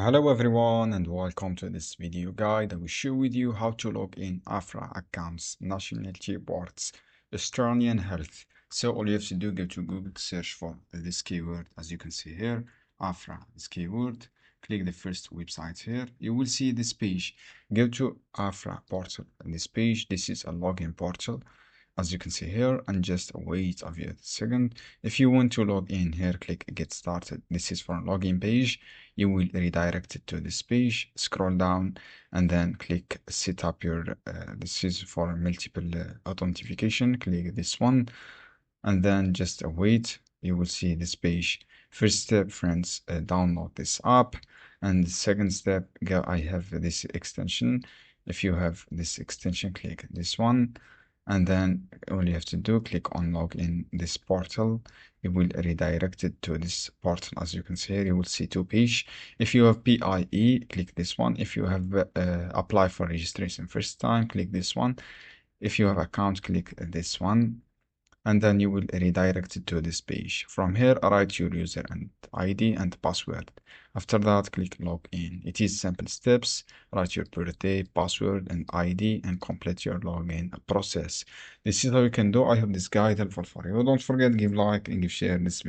Hello everyone and welcome to this video guide. I will share with you how to log in Aphra accounts, nationality, boards, Australian health. So all you have to do, go to Google, search for this keyword as you can see here, Aphra, this keyword. Click the first website here. You will see this page. Go to Aphra portal. And this page, this is a login portal as you can see here, and just wait a few seconds. If you want to log in here, click get started. This is for a login page. You will redirect it to this page, scroll down and then click set up your this is for multiple authentication. Click this one and then just wait. You will see this page. First step, friends, download this app, and the second step, go, I have this extension. If you have this extension, click this one, and then all you have to do, click on log in this portal. It will redirect it to this portal. As you can see here, you will see two pages. If you have PIE, click this one. If you have apply for registration first time, click this one. If you have account, click this one, and then you will redirect it to this page. From here, write your user and ID and password. After that, click login. It is simple steps. Write your birthday, password, and ID, and complete your login process. This is how you can do. I hope this guide helpful for you. Don't forget, give like and give share this video.